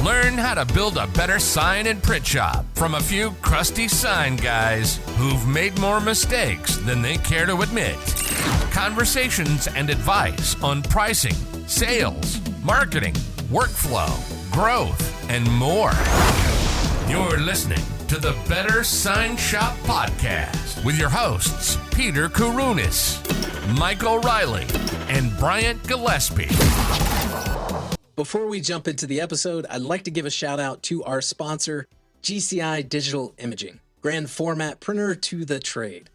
Learn how to build a better sign and print shop from a few crusty sign guys who've made more mistakes than they care to admit. Conversations and advice on pricing, sales, marketing, workflow, growth, and more. You're listening to the Better Sign Shop Podcast with your hosts, Peter Kourounis, Mike O'Reilly, and Bryant Gillespie. Before we jump into the episode, I'd like to give a shout out to our sponsor, GCI Digital Imaging, grand format printer to the trade.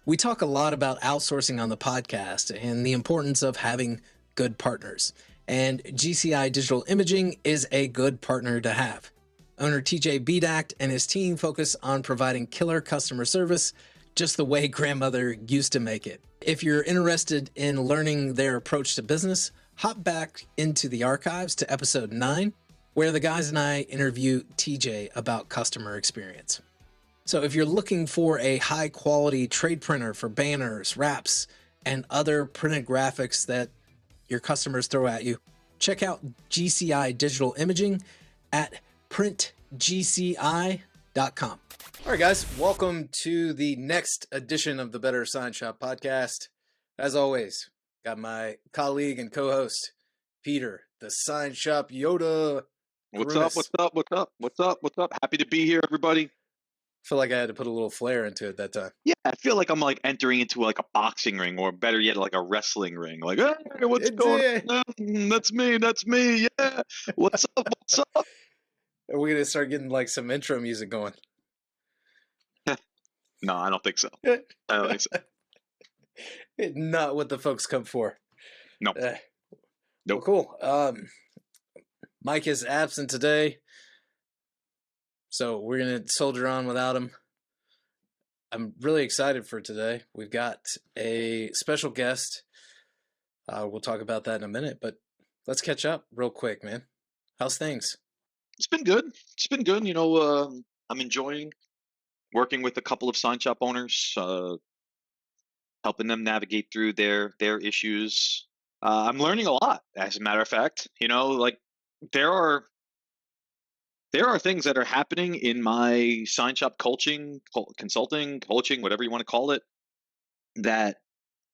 We talk a lot about outsourcing on the podcast and the importance of having good partners, and GCI Digital Imaging is a good partner to have. Owner TJ Bedacht and his team focus on providing killer customer service just the way grandmother used to make it. If you're interested in learning their approach to business, hop back into the archives to episode 9, where the guys and I interview TJ about customer experience. So if you're looking for a high quality trade printer for banners, wraps, and other printed graphics that your customers throw at you, check out GCI Digital Imaging at printgci.com. All right, guys, welcome to the next edition of the Better Sign Shop podcast. As always, got my colleague and co-host, Peter, the Sign Shop Yoda. What's up? Happy to be here, everybody. I feel like I had to put a little flair into it that time. Yeah, I feel like I'm like entering into like a boxing ring, or better yet, like a wrestling ring. Like, hey, what's going on? That's me. Yeah. What's up? Are we going to start getting like some intro music going? No, I don't think so. Not what the folks come for. No. Well, Nope. cool. Mike is absent today, so we're going to soldier on without him. I'm really excited for today. We've got a special guest. We'll talk about that in a minute, but let's catch up real quick, man. How's things? It's been good. You know, I'm enjoying working with a couple of sign shop owners, helping them navigate through their issues. I'm learning a lot, as a matter of fact. You know, like there are things that are happening in my sign shop consulting, whatever you want to call it, that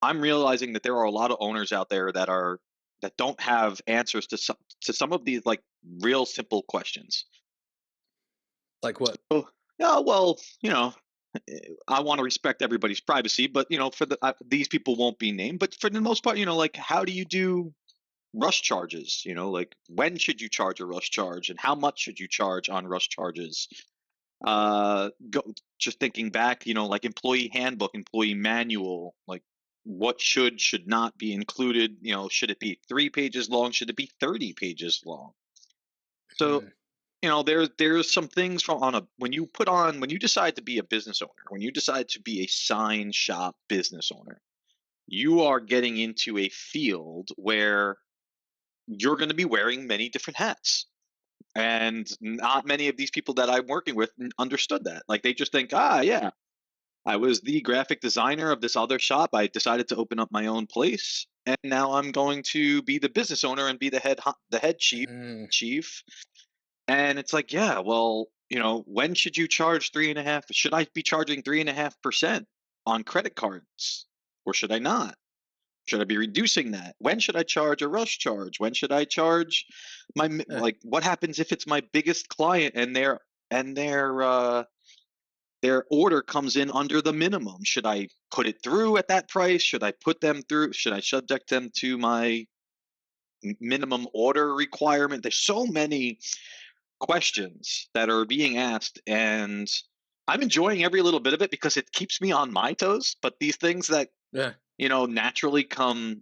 I'm realizing that there are a lot of owners out there that don't have answers to some of these like real simple questions. Like what? Oh, yeah, well, you know, I want to respect everybody's privacy, but you know, for these people won't be named. But for the most part, you know, like how do you do rush charges? You know, like when should you charge a rush charge, and how much should you charge on rush charges? Just thinking back, you know, like employee handbook, employee manual, like what should not be included. You know, should it be 3 pages long? Should it be 30 pages long? So. You know, there's some things when you decide to be a business owner, when you decide to be a sign shop business owner, you are getting into a field where you're going to be wearing many different hats. And not many of these people that I'm working with understood that. Like they just think, yeah, I was the graphic designer of this other shop. I decided to open up my own place, and now I'm going to be the business owner and be the head chief. And it's like, yeah, well, you know, when should you charge 3.5? Should I be charging 3.5% on credit cards, or should I not? Should I be reducing that? When should I charge a rush charge? When should I charge like? What happens if it's my biggest client and their order comes in under the minimum? Should I put it through at that price? Should I put them through? Should I subject them to my minimum order requirement? There's so many questions that are being asked, and I'm enjoying every little bit of it because it keeps me on my toes. But these things that you know naturally come,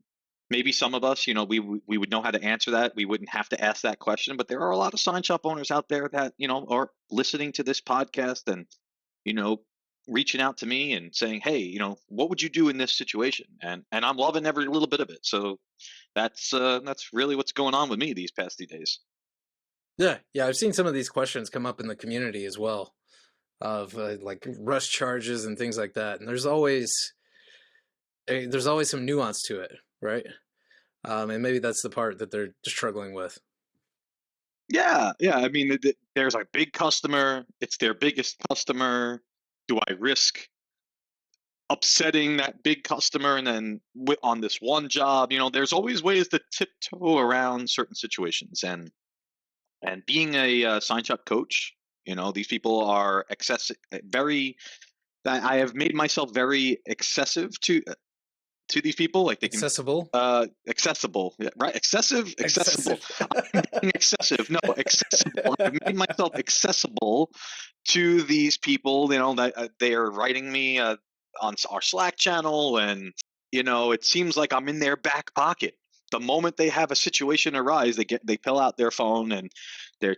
maybe some of us, you know, we would know how to answer that. We wouldn't have to ask that question. But there are a lot of sign shop owners out there that, you know, are listening to this podcast and, you know, reaching out to me and saying, hey, you know, what would you do in this situation? And I'm loving every little bit of it. So that's really what's going on with me these past 2 days. Yeah, I've seen some of these questions come up in the community as well, of like rush charges and things like that. And there's always some nuance to it, right? And maybe that's the part that they're struggling with. Yeah, yeah. I mean, there's a big customer. It's their biggest customer. Do I risk upsetting that big customer and then on this one job? There's always ways to tiptoe around certain situations. And being a sign shop coach, these people are very. I have made myself very excessive to these people. Like they can Accessible. accessible, yeah, right? Accessible. Excessive. I'm being excessive. No, accessible. I've made myself accessible to these people. That they are writing me on our Slack channel, and it seems like I'm in their back pocket. The moment they have a situation arise, they pull out their phone and they're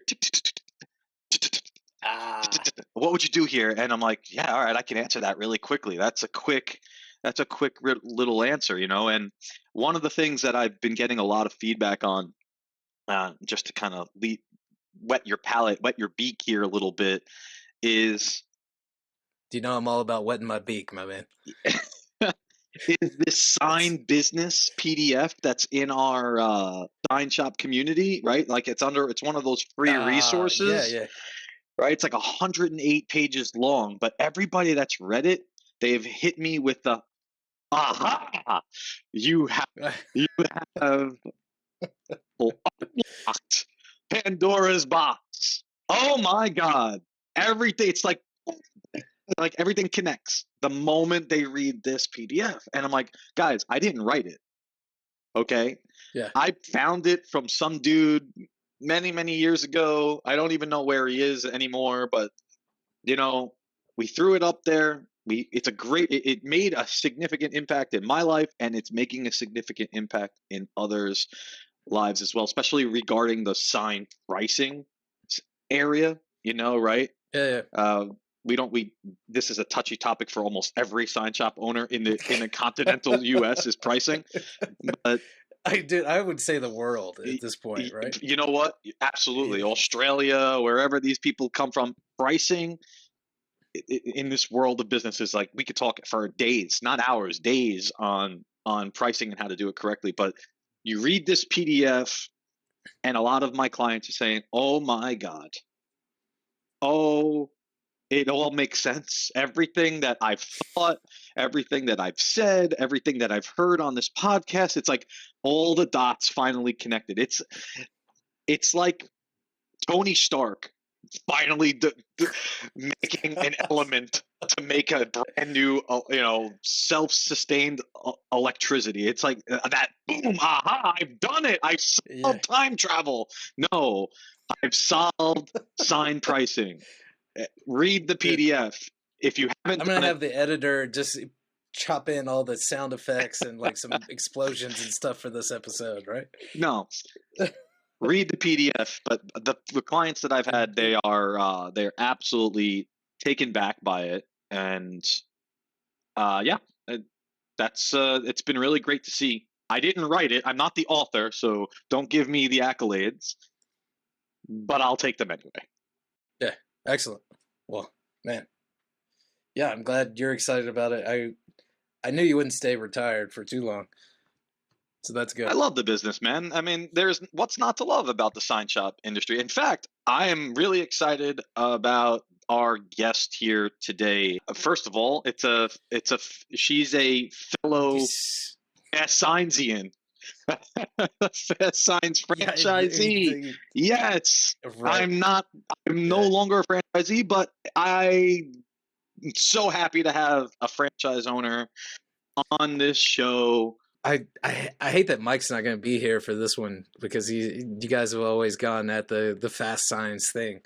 Ah, what would you do here? And I'm like, yeah, all right, I can answer that really quickly. That's a quick little answer. And one of the things that I've been getting a lot of feedback on, just to kind of wet your palate, wet your beak here a little bit, is do you know I'm all about wetting my beak, my man? is this sign business PDF that's in our sign shop community, right? Like it's one of those free resources. Yeah. Right? It's like 108 pages long, but everybody that's read it, they've hit me with the aha! You have unlocked Pandora's box. Oh my God! Everything. It's like everything connects the moment they read this PDF, and I'm like, guys, I didn't write it. Okay. Yeah. I found it from some dude many, many years ago. I don't even know where he is anymore, but we threw it up there. It made a significant impact in my life, and it's making a significant impact in others' lives as well, especially regarding the sign pricing area, right? Yeah. This is a touchy topic for almost every sign shop owner in the continental US is pricing. But I would say the world at this point, right? You know what? Absolutely. Australia, wherever these people come from, pricing in this world of business is like, we could talk for days, not hours, days on pricing and how to do it correctly. But you read this PDF and a lot of my clients are saying, oh my God. Oh, it all makes sense. Everything that I've thought, everything that I've said, everything that I've heard on this podcast, it's like all the dots finally connected. It's like Tony Stark finally making an element to make a brand new, self-sustained electricity. It's like that boom, aha, I've done it. I solved time travel. No, I've solved sign pricing. Read the PDF. If you haven't, I'm gonna have the editor just chop in all the sound effects and like some explosions and stuff for this episode, right? No. Read the PDF, but the clients that I've had, they're absolutely taken back by it, and it's been really great to see. I didn't write it. I'm not the author, so don't give me the accolades, but I'll take them anyway. Yeah, excellent. Well, man, yeah, I'm glad you're excited about it. I knew you wouldn't stay retired for too long. So that's good. I love the business, man. I mean, there's what's not to love about the sign shop industry. In fact, I am really excited about our guest here today. First of all, she's a fellow Fastsignian. Fastsigns franchisee. Yes. Right. I'm no longer a franchisee, but I'm so happy to have a franchise owner on this show. I hate that Mike's not going to be here for this one because you guys have always gone at the Fastsigns thing.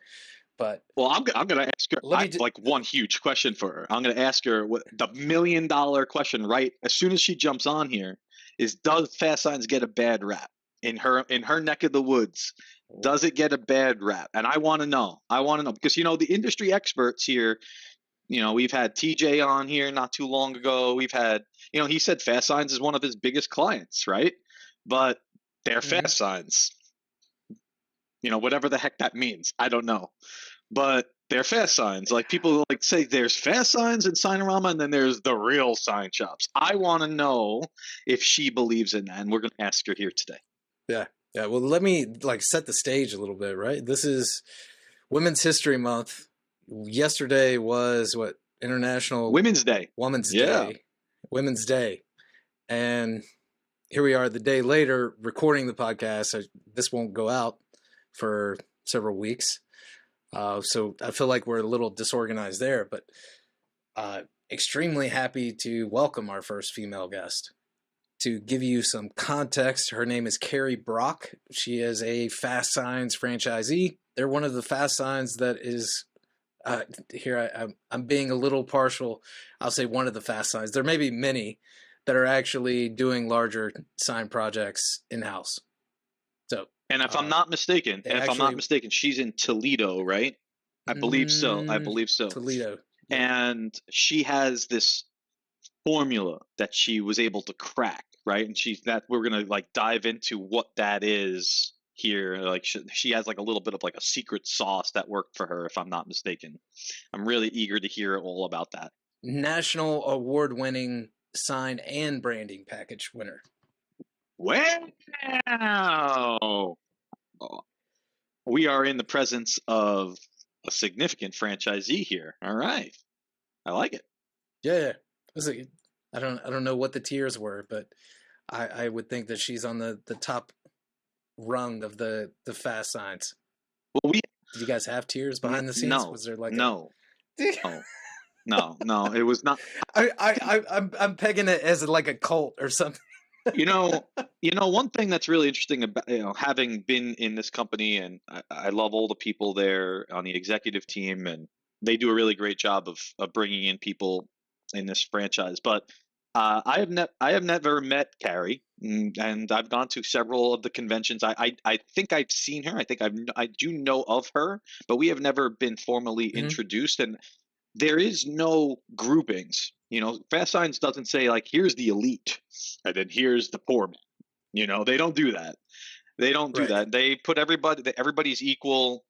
But I'm going to ask her like one huge question for her. I'm going to ask her what the $1 million question right as soon as she jumps on here is, does Fastsigns get a bad rap in her neck of the woods? Does it get a bad rap? And I want to know because the industry experts here, we've had TJ on here not too long ago. We've had, he said Fastsigns is one of his biggest clients, right? But they're Fastsigns. Whatever the heck that means, I don't know. But they're Fastsigns. Like people like say there's Fastsigns and Signorama, and then there's the real sign shops. I want to know if she believes in that, and we're going to ask her here today. Yeah, Yeah, well, let me set the stage a little bit, right? This is Women's History Month. Yesterday was what? International Women's Day. Women's Yeah. Day. Women's Day. And here we are the day later recording the podcast. This won't go out for several weeks. So I feel like we're a little disorganized there, but extremely happy to welcome our first female guest. To give you some context, her name is Karrie Brock. She is a Fastsigns franchisee. They're one of the Fastsigns that is, I'm being a little partial. I'll say one of the Fastsigns. There may be many that are actually doing larger sign projects in-house. So, and if I'm not mistaken, she's in Toledo, right? I believe so. Toledo. Yeah. And she has this formula that she was able to crack, right? And we're gonna dive into what that is here. Like she has a little bit of a secret sauce that worked for her, if I'm not mistaken. I'm really eager to hear all about that. National award-winning sign and branding package winner. Wow! We are in the presence of a significant franchisee here. All right, I like it. Yeah. I don't know what the tiers were, but I would think that she's on the top rung of the Fastsigns. Well, did you guys have tiers behind the scenes? No. Was there no. No, it was not. I'm pegging it as a cult or something. One thing that's really interesting about having been in this company, and I love all the people there on the executive team, and they do a really great job of bringing in people in this franchise. But I have never met Karrie, and I've gone to several of the conventions. I think I've seen her. I do know of her, but we have never been formally introduced. And there is no groupings. Fastsigns doesn't say here's the elite and then here's the poor man. They don't do that. They put everybody's equal.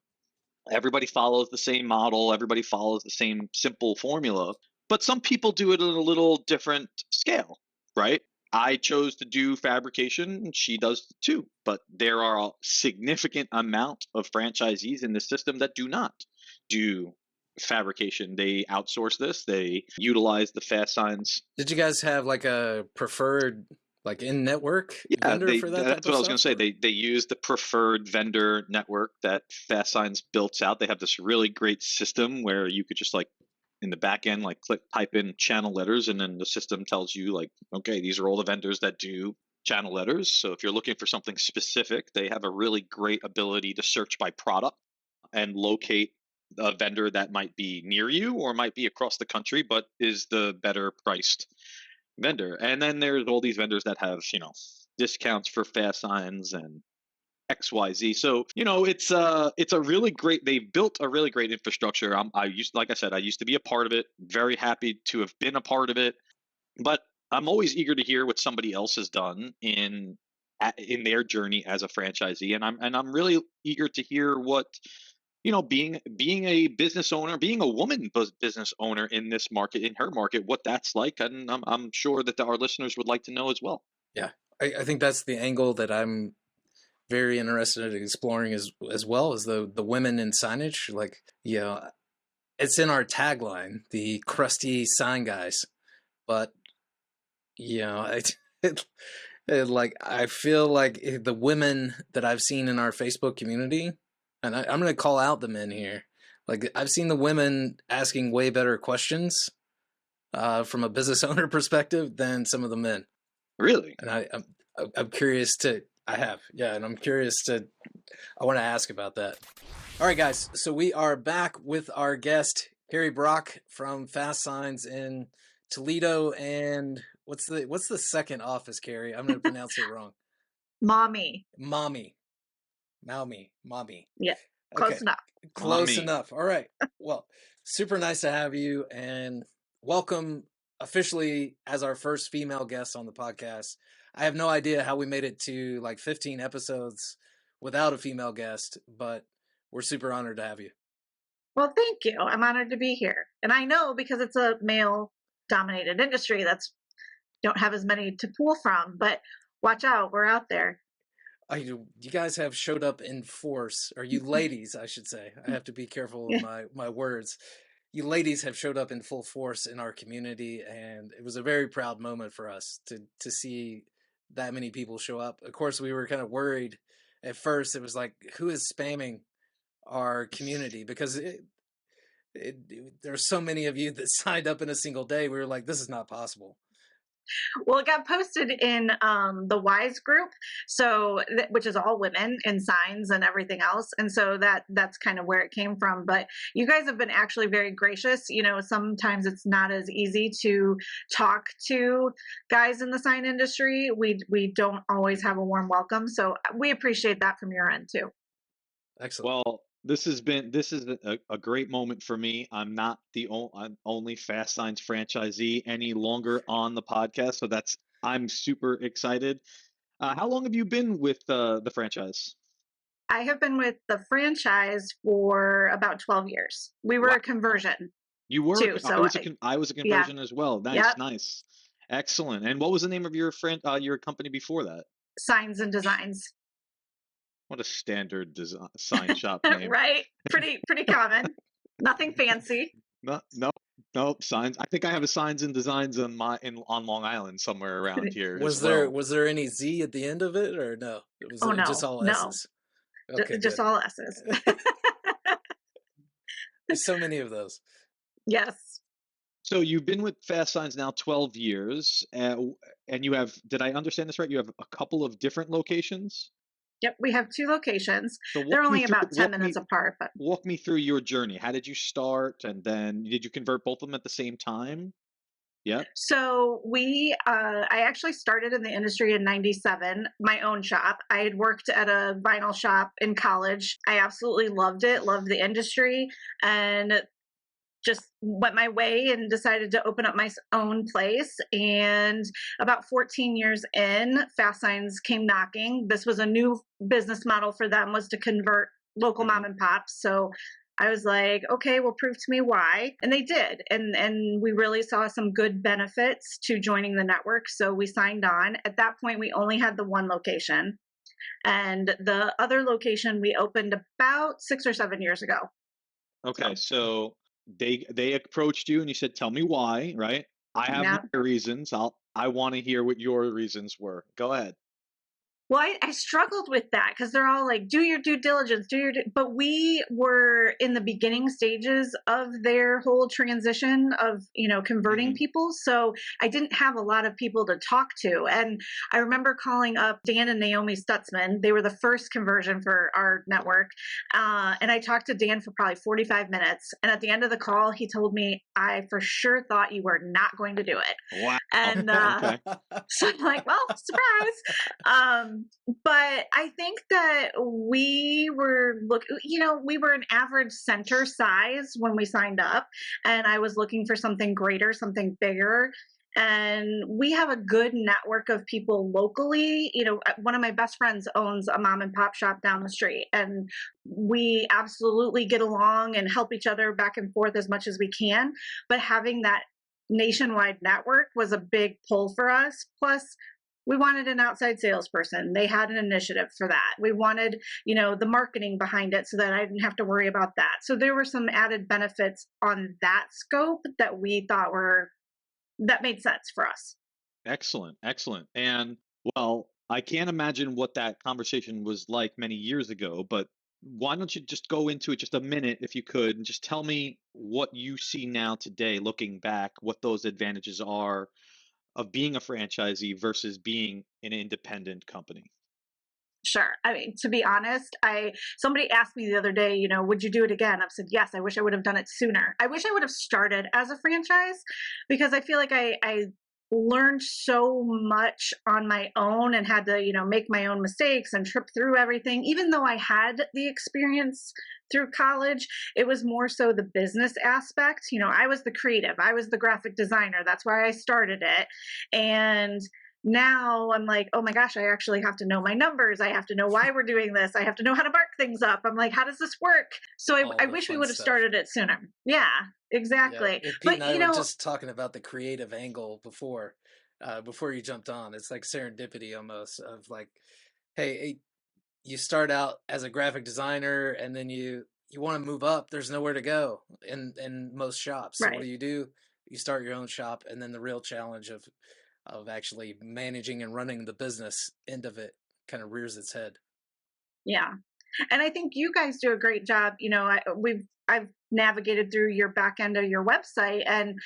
Everybody follows the same model. Everybody follows the same simple formula. But some people do it at a little different scale, right? I chose to do fabrication, and she does too. But there are a significant amount of franchisees in the system that do not do fabrication. They outsource this. They utilize the Fastsigns. Did you guys have a preferred in-network vendor for that? That's what I was going to say. They use the preferred vendor network that Fastsigns built out. They have this really great system where you could just in the back end, type in channel letters, and then the system tells you okay, these are all the vendors that do channel letters. So if you're looking for something specific, they have a really great ability to search by product and locate a vendor that might be near you or might be across the country, but is the better priced vendor. And then there's all these vendors that have, discounts for Fastsigns and XYZ. So, it's a really great, they've built a really great infrastructure. I used to be a part of it, very happy to have been a part of it, but I'm always eager to hear what somebody else has done in their journey as a franchisee. And I'm really eager to hear what, being a business owner, being a woman business owner in this market, in her market, what that's like. And I'm sure that our listeners would like to know as well. Yeah, I think that's the angle that I'm very interested in exploring as well as the women in signage. It's in our tagline, the crusty sign guys, but I feel like the women that I've seen in our Facebook community, and I'm going to call out the men here. I've seen the women asking way better questions from a business owner perspective than some of the men. Really? And I'm curious to. I have, yeah, and I'm curious to. I want to ask about that. All right, guys. So we are back with our guest Karrie Brock from Fastsigns in Toledo, and what's the second office, Karrie? I'm going to pronounce it wrong. Maumee. Yeah, close enough. Close enough. All right. Well, super nice to have you, and welcome officially as our first female guest on the podcast. I have no idea how we made it to 15 episodes without a female guest, but we're super honored to have you. Well, thank you. I'm honored to be here. And I know because it's a male-dominated industry, don't have as many to pull from, but watch out, we're out there. You guys have showed up in force, or you ladies, I should say. I have to be careful with my words. You ladies have showed up in full force in our community, and it was a very proud moment for us to see that many people show up. Of course, we were kind of worried at first. It was like, who is spamming our community? Because there's so many of you that signed up in a single day. We were like, this is not possible. Well, it got posted in the WISE group, so which is all women in signs and everything else, and so that's kind of where it came from. But you guys have been actually very gracious. You know, sometimes it's not as easy to talk to guys in the sign industry. We don't always have a warm welcome, so we appreciate that from your end too. Excellent. Well, this is a great moment for me. I'm not the only Fastsigns franchisee any longer on the podcast, so I'm super excited. How long have you been with the franchise? I have been with the franchise for about 12 years. We were Wow. a conversion. You were. Too, so I was a conversion as well. Nice, yep. Nice, excellent. And what was the name of your your company before that? Signs and Designs. What a standard sign shop name, right? Pretty common. Nothing fancy. No signs. I think I have a Signs and Designs on Long Island somewhere around here. Was there any Z at the end of it, or no? It was no, just all S's. Okay, just all S's. There's so many of those. Yes. So you've been with Fastsigns now 12 years, and you have, did I understand this right? You have a couple of different locations? Yep, we have 2 locations. They're only about 10 minutes apart. But walk me through your journey. How did you start, and then did you convert both of them at the same time? Yeah. So I actually started in the industry in '97, my own shop. I had worked at a vinyl shop in college. I absolutely loved it, loved the industry, and just went my way and decided to open up my own place. And about 14 years in, Fastsigns came knocking. This was a new business model for them, was to convert local mom and pops. So I was like, okay, well, prove to me why. And they did. And we really saw some good benefits to joining the network. So we signed on. At that point, we only had the one location. And the other location we opened about 6 or 7 years ago. Okay, so they approached you and you said, tell me why, right? I have my reasons. I want to hear what your reasons were. Go ahead. Well, I struggled with that because they're all like, do your due diligence, but we were in the beginning stages of their whole transition of, converting people. So I didn't have a lot of people to talk to. And I remember calling up Dan and Naomi Stutzman. They were the first conversion for our network. And I talked to Dan for probably 45 minutes. And at the end of the call, he told me, I for sure thought you were not going to do it. Wow. And so I'm like, well, surprise. But I think that we were we were an average center size when we signed up, and I was looking for something greater, something bigger. And we have a good network of people locally. One of my best friends owns a mom and pop shop down the street, and we absolutely get along and help each other back and forth as much as we can. But having that nationwide network was a big pull for us. Plus, we wanted an outside salesperson. They had an initiative for that. We wanted, the marketing behind it so that I didn't have to worry about that. So there were some added benefits on that scope that we thought that made sense for us. Excellent. And well, I can't imagine what that conversation was like many years ago, but why don't you just go into it just a minute, if you could, and just tell me what you see now today, looking back, what those advantages are of being a franchisee versus being an independent company. Sure. I mean, to be honest, somebody asked me the other day, would you do it again? I've said, yes, I wish I would have done it sooner. I wish I would have started as a franchise, because I feel like I learned so much on my own and had to, make my own mistakes and trip through everything. Even though I had the experience through college, it was more so the business aspect. I was the creative, I was the graphic designer. That's why I started it. And now I'm like, oh my gosh, I actually have to know my numbers. I have to know why we're doing this. I have to know how to mark things up. I'm like, how does this work? So I wish we would have started it sooner. Yeah, exactly. Yeah. Pete and I were just talking about the creative angle before you jumped on. It's like serendipity almost, of like, hey, you start out as a graphic designer and then you want to move up. There's nowhere to go in most shops. So what Right. do? You start your own shop, and then the real challenge of actually managing and running the business end of it kind of rears its head. Yeah. And I think you guys do a great job. I've navigated through your back end of your website and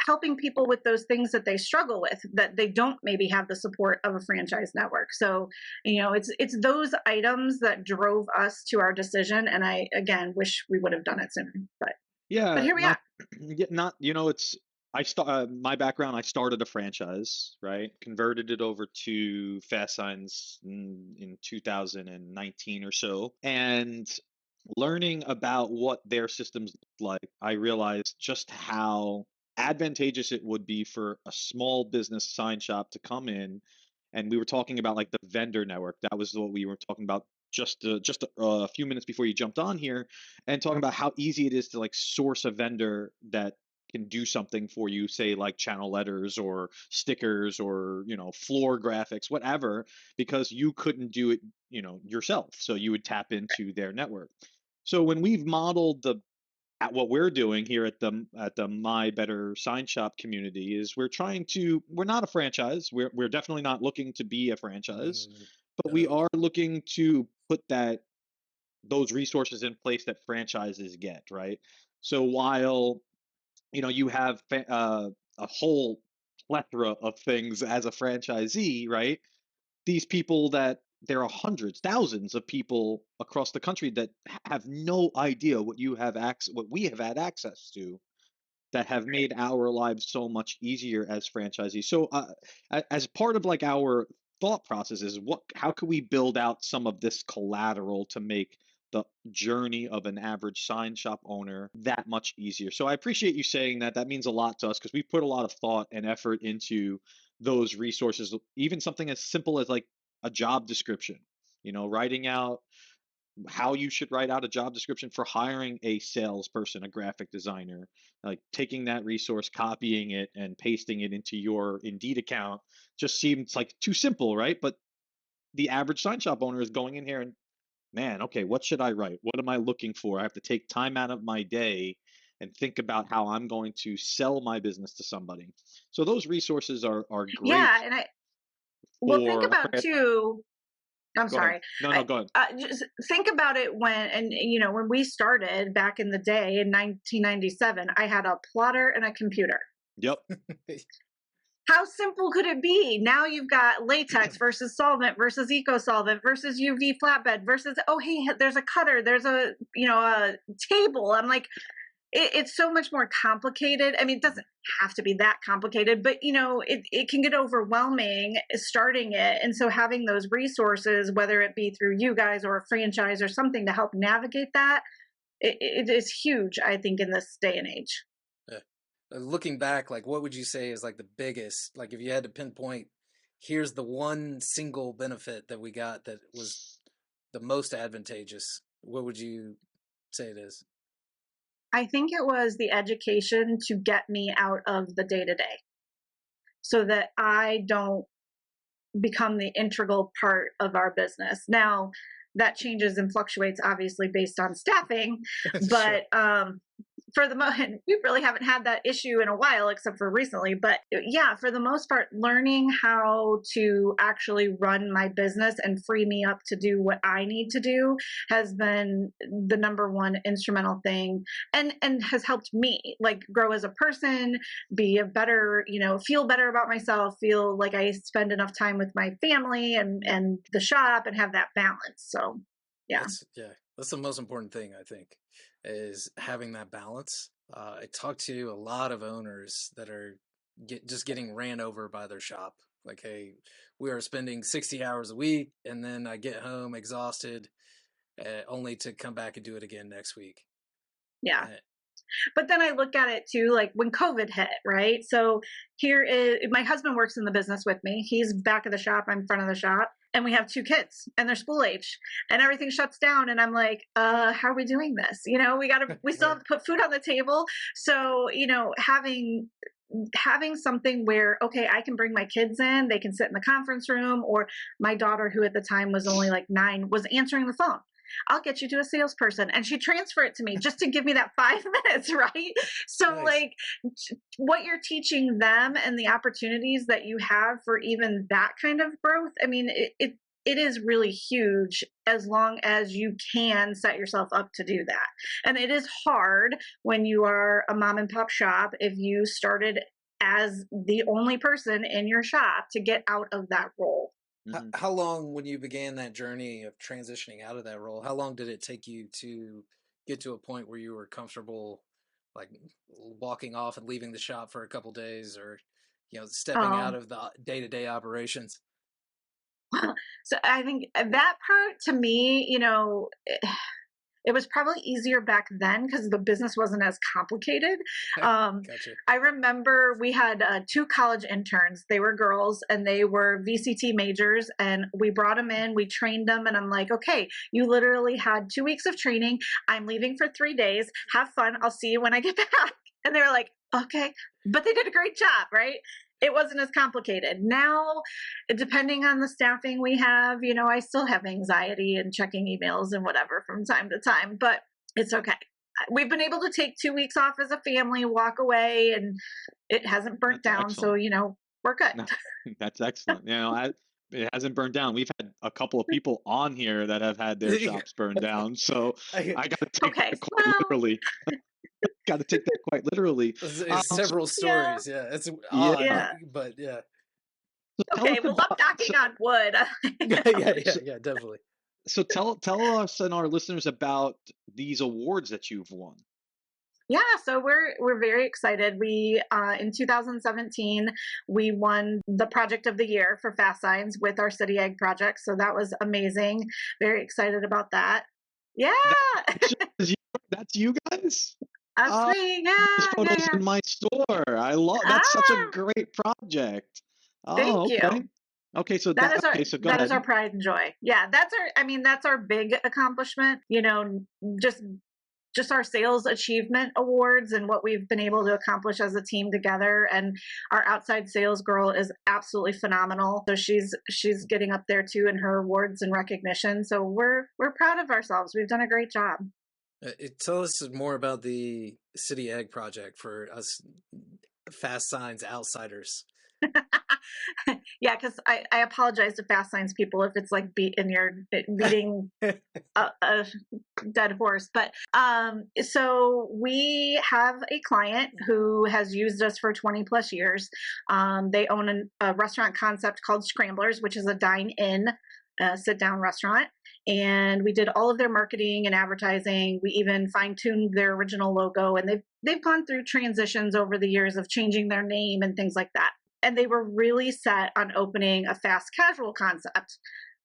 helping people with those things that they struggle with, that they don't maybe have the support of a franchise network. So, it's those items that drove us to our decision. And I, again, wish we would have done it sooner, but Yeah, here we are. not, it's, my background, I started a franchise, right? Converted it over to Fastsigns in 2019 or so. And learning about what their systems look like, I realized just how advantageous it would be for a small business sign shop to come in. And we were talking about like the vendor network. That was what we were talking about just a few minutes before you jumped on here, and talking about how easy it is to like source a vendor that can do something for you, say like channel letters or stickers or floor graphics, whatever, because you couldn't do it yourself, so you would tap into their network. So when we've modeled at what we're doing here at the My Better Sign Shop community, is we're not a franchise. We're definitely not looking to be a franchise, but we No. are looking to put those resources in place that franchises get, right? So while you have a whole plethora of things as a franchisee, right? These people that there are hundreds, thousands of people across the country that have no idea what we have had access to, that have made our lives so much easier as franchisees. So, as part of like our thought process is how can we build out some of this collateral to make the journey of an average sign shop owner that much easier? So I appreciate you saying that. That means a lot to us, because we put a lot of thought and effort into those resources, even something as simple as like a job description, writing out how you should write out a job description for hiring a salesperson, a graphic designer, like taking that resource, copying it, and pasting it into your Indeed account just seems like too simple, right? But the average sign shop owner is going in here and, man, okay, what should I write? What am I looking for? I have to take time out of my day and think about how I'm going to sell my business to somebody. So those resources are great Yeah. Well, think for. about too. I'm Go ahead. sorry. No, go ahead. Just think about it when we started back in the day in 1997, I had a plotter and a computer. Yep. How simple could it be? Now you've got latex versus solvent versus eco solvent versus UV flatbed versus, oh, hey, there's a cutter, there's a table. I'm like, it's so much more complicated. I mean, it doesn't have to be that complicated, but it can get overwhelming starting it. And so having those resources, whether it be through you guys or a franchise or something to help navigate that, it is huge, I think, in this day and age. Looking back, like what would you say is like the biggest, like if you had to pinpoint, here's the one single benefit that we got that was the most advantageous, what would you say it is? I think it was the education to get me out of the day to day so that I don't become the integral part of our business. Now, that changes and fluctuates obviously based on staffing, but for the moment, we really haven't had that issue in a while, except for recently. But yeah, for the most part, learning how to actually run my business and free me up to do what I need to do has been the number one instrumental thing, and has helped me like grow as a person, be a better, feel better about myself, feel like I spend enough time with my family and the shop, and have that balance. So yeah. That's the most important thing, I think, is having that balance. I talk to a lot of owners that are just getting ran over by their shop. Like, hey, we are spending 60 hours a week, and then I get home exhausted, only to come back and do it again next week. Yeah. But then I look at it too, like when COVID hit, right? So here is, my husband works in the business with me. He's back of the shop, I'm front of the shop. And we have 2 kids and they're school age and everything shuts down. And I'm like, how are we doing this? We still have to put food on the table. So, having having something where, okay, I can bring my kids in, they can sit in the conference room, or my daughter, who at the time was only like 9, was answering the phone. I'll get you to a salesperson. And she transferred it to me just to give me that 5 minutes, right? So Nice. like what you're teaching them and the opportunities that you have for even that kind of growth, I mean, it is really huge as long as you can set yourself up to do that. And it is hard when you are a mom and pop shop, if you started as the only person in your shop, to get out of that role. How long, when you began that journey of transitioning out of that role, how long did it take you to get to a point where you were comfortable, like walking off and leaving the shop for a couple days, or stepping out of the day-to-day operations? So I think that part, to me, it was probably easier back then because the business wasn't as complicated. Gotcha. I remember we had 2 college interns. They were girls and they were VCT majors, and we brought them in, we trained them, and I'm like, okay, you literally had 2 weeks of training. I'm leaving for 3 days. Have fun. I'll see you when I get back. And they were like, okay, but they did a great job, right? It wasn't as complicated. Now, depending on the staffing we have, I still have anxiety and checking emails and whatever from time to time, but it's okay. We've been able to take 2 weeks off as a family, walk away, and it hasn't burnt down. Excellent. So, we're good. No, that's excellent. It hasn't burned down. We've had a couple of people on here that have had their shops burned down. So I got to take that quite literally. Got to take that quite literally. It's several stories. Yeah, it's odd, yeah. but yeah. So okay, well, I'm knocking on wood. yeah, definitely. So tell us and our listeners about these awards that you've won. Yeah, so we're very excited. We in 2017 we won the project of the year for Fastsigns with our City Egg project. So that was amazing. Very excited about that. Yeah, that's you guys. That's me. Yeah, this photos in my store. I love that's such a great project. Thank you. Okay, so that is that is our pride and joy. Yeah, that's our big accomplishment. Just our sales achievement awards and what we've been able to accomplish as a team together. And our outside sales girl is absolutely phenomenal. So she's getting up there too in her awards and recognition. So we're proud of ourselves. We've done a great job. Tell us more about the City Egg project for us Fastsigns outsiders. Yeah, because I apologize to Fastsigns people if it's like beating a dead horse. But so we have a client who has used us for 20 plus years. They own a restaurant concept called Scramblers, which is a dine-in sit-down restaurant. And we did all of their marketing and advertising. We even fine-tuned their original logo, and they've gone through transitions over the years of changing their name and things like that. And they were really set on opening a fast casual concept.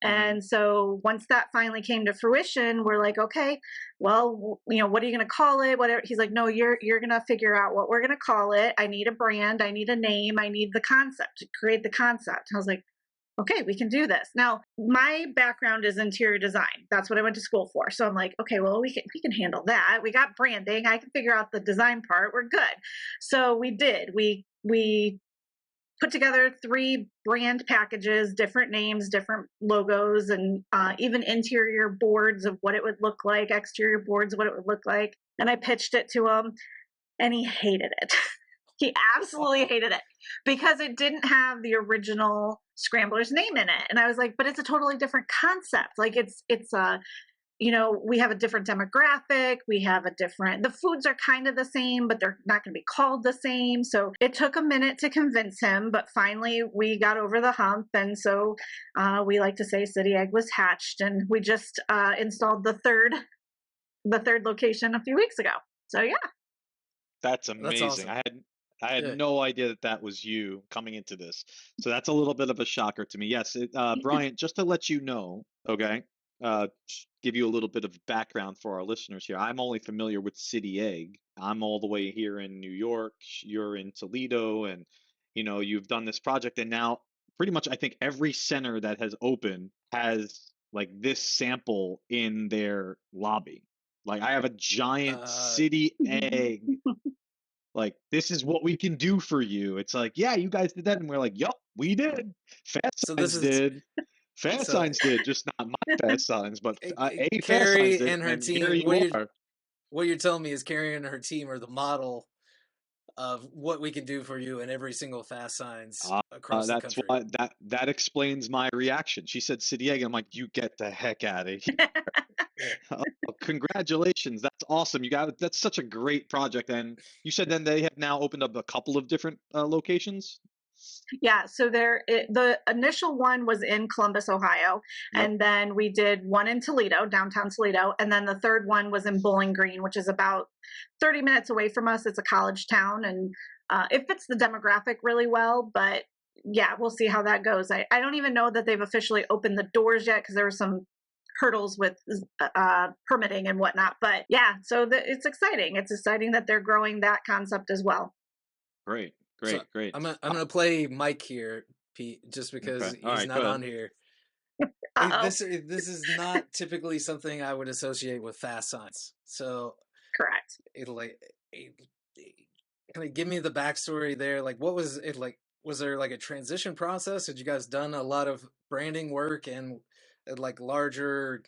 And so once that finally came to fruition, we're like, okay, well, what are you going to call it? Whatever. He's like, no, you're going to figure out what we're going to call it. I need a brand. I need a name. I need the concept to create the concept. I was like, okay, we can do this. Now, my background is interior design. That's what I went to school for. So I'm like, okay, well, we can handle that. We got branding. I can figure out the design part. We're good. So we did. We put together 3 brand packages, different names, different logos, and even interior boards of what it would look like, exterior boards, what it would look like. And I pitched it to him, and he hated it. He absolutely hated it because it didn't have the original Scrambler's name in it. And I was like, but it's a totally different concept. Like we have a different demographic. The foods are kind of the same, but they're not going to be called the same. So it took a minute to convince him, but finally we got over the hump. And so we like to say City Egg was hatched, and we just installed the third location a few weeks ago. So yeah. That's amazing. That's awesome. I had no idea that was you coming into this. So that's a little bit of a shocker to me. Yes, Bryant, just to let you know, okay, give you a little bit of background for our listeners here. I'm only familiar with City Egg. I'm all the way here in New York. You're in Toledo, and you've done this project, and now pretty much I think every center that has opened has like this sample in their lobby. Like I have a giant City Egg like, this is what we can do for you. It's like, yeah, you guys did that. And we're like, yup, we did. So this Fastsigns is did. so Fastsigns did, just not my Fastsigns, but a Fastsigns Carrie did. and her And here team. you are. What you're telling me is Carrie and her team are the model of what we can do for you in every single Fast Signs across the That's country. why that explains my reaction. She said City Egg. I'm like, you get the heck out of here. Oh, congratulations. That's awesome. That's such a great project. And you said then they have now opened up a couple of different locations. Yeah, so the initial one was in Columbus, Ohio, Yep. and then we did one in Toledo, downtown Toledo, and then the third one was in Bowling Green, which is about 30 minutes away from us. It's a college town, and it fits the demographic really well. But yeah, we'll see how that goes. I don't even know that they've officially opened the doors yet because there were some hurdles with permitting and whatnot. But yeah, so it's exciting. It's exciting that they're growing that concept as well. Great. So Great. I'm gonna play Mike here, Pete, just because Okay. All he's right, not go on ahead. here. Uh-oh. This is not typically something I would associate with Fast Signs. So Correct. kind of give me the backstory there. Like, what was it like? Was there like a transition process? Had you guys done a lot of branding work and like larger,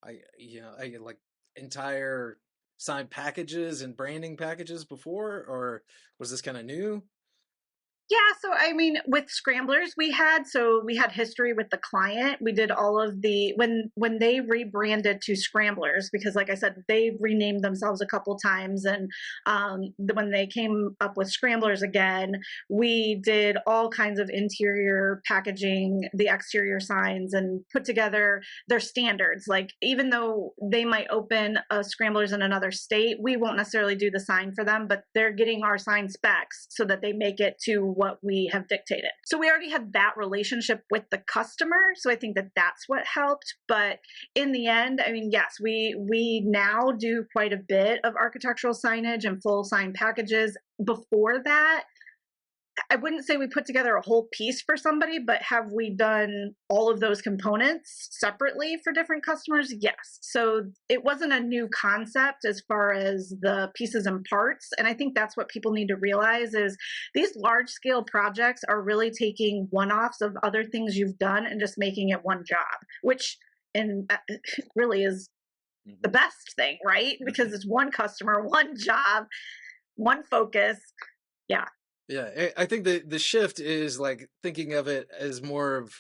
like entire signed packages and branding packages before, or was this kind of new? Yeah, so I mean, with Scramblers, we had history with the client. We did all of the when they rebranded to Scramblers because, like I said, they renamed themselves a couple times, and when they came up with Scramblers again, we did all kinds of interior packaging, the exterior signs, and put together their standards. Like even though they might open a Scramblers in another state, we won't necessarily do the sign for them, but they're getting our sign specs so that they make it to what we have dictated. So we already had that relationship with the customer. So I think that that's what helped. But in the end, I mean, yes, we now do quite a bit of architectural signage and full sign packages. Before that, I wouldn't say we put together a whole piece for somebody, but have we done all of those components separately for different customers? Yes. So it wasn't a new concept as far as the pieces and parts. And I think that's what people need to realize is these large scale projects are really taking one-offs of other things you've done and just making it one job, which really is the best thing, right? Because it's one customer, one job, one focus. Yeah. Yeah, I think the shift is like thinking of it as more of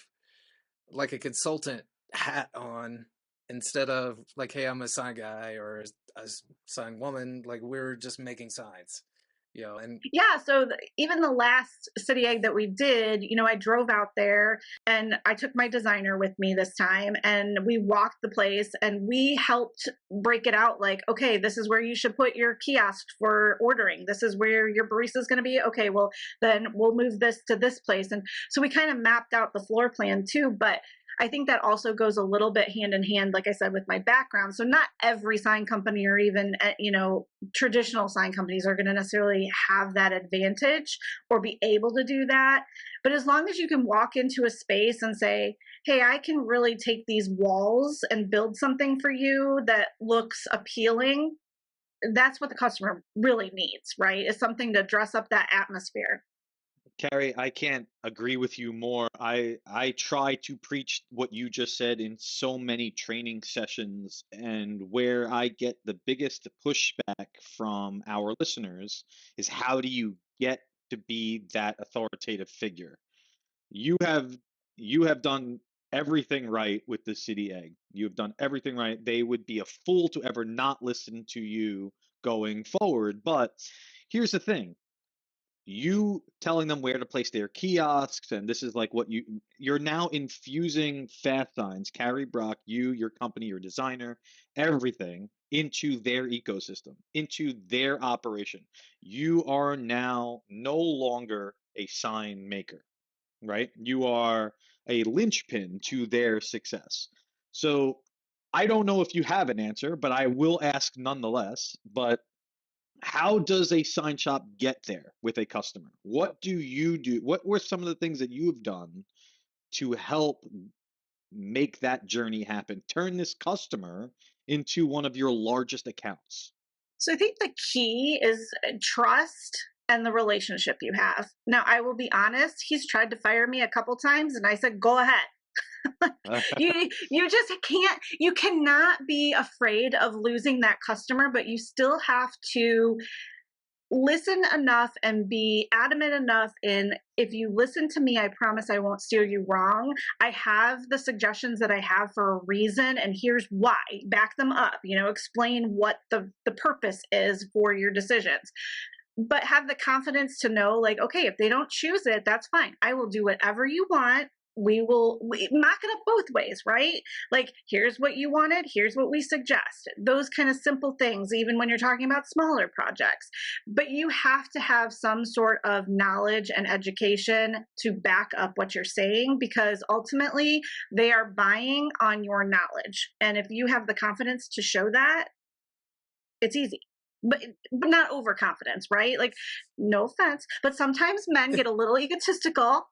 like a consultant hat on instead of like, hey, I'm a sign guy or a sign woman. Like we're just making signs, and yeah. So even the last City Egg that we did, I drove out there and I took my designer with me this time and we walked the place and we helped break it out. Like, okay, this is where you should put your kiosk for ordering. This is where your barista is going to be. Okay, well, then we'll move this to this place. And so we kind of mapped out the floor plan too. But I think that also goes a little bit hand in hand, like I said, with my background. So not every sign company or even, traditional sign companies are going to necessarily have that advantage or be able to do that. But as long as you can walk into a space and say, hey, I can really take these walls and build something for you that looks appealing, that's what the customer really needs, right? Is something to dress up that atmosphere. Carrie, I can't agree with you more. I try to preach what you just said in so many training sessions, and where I get the biggest pushback from our listeners is how do you get to be that authoritative figure? You have done everything right with the City Egg. You have done everything right. They would be a fool to ever not listen to you going forward. But here's the thing, you telling them where to place their kiosks, and this is like what you're now infusing Fastsigns, Karrie Brock, your company, your designer, everything into their ecosystem, into their operation. You are now no longer a sign maker, right? You are a linchpin to their success. So I don't know if you have an answer, but I will ask nonetheless. But how does a sign shop get there with a customer? What do you do? What were some of the things that you've done to help make that journey happen? Turn this customer into one of your largest accounts. So I think the key is trust and the relationship you have. Now, I will be honest, he's tried to fire me a couple times, and I said, go ahead. You just can't, you cannot be afraid of losing that customer, but you still have to listen enough and be adamant enough in, if you listen to me, I promise I won't steer you wrong. I have the suggestions that I have for a reason, and here's why. Back them up, explain what the purpose is for your decisions. But have the confidence to know, like, okay, if they don't choose it, that's fine. I will do whatever you want. We mock it up both ways, right? Like, here's what you wanted, here's what we suggest. Those kind of simple things, even when you're talking about smaller projects. But you have to have some sort of knowledge and education to back up what you're saying, because ultimately they are buying on your knowledge. And if you have the confidence to show that, it's easy. But not overconfidence, right? Like, no offense, but sometimes men get a little egotistical.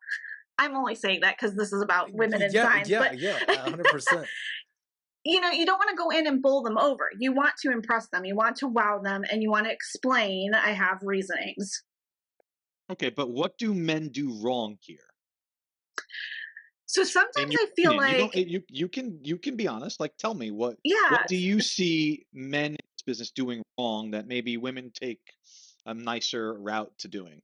I'm only saying that because this is about women in science. Yeah, but 100%. you don't want to go in and bowl them over. You want to impress them. You want to wow them, and you want to explain, I have reasonings. Okay, but what do men do wrong here? So sometimes I feel like you can be honest. Like, tell me what yeah. do you see men in this business doing wrong that maybe women take a nicer route to doing?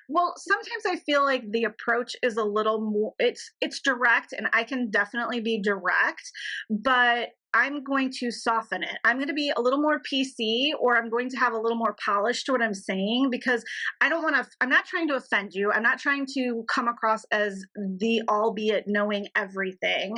Well, sometimes I feel like the approach is a little more, it's direct, and I can definitely be direct, but I'm going to soften it. I'm going to be a little more PC, or I'm going to have a little more polish to what I'm saying, because I'm not trying to offend you. I'm not trying to come across as the albeit knowing everything,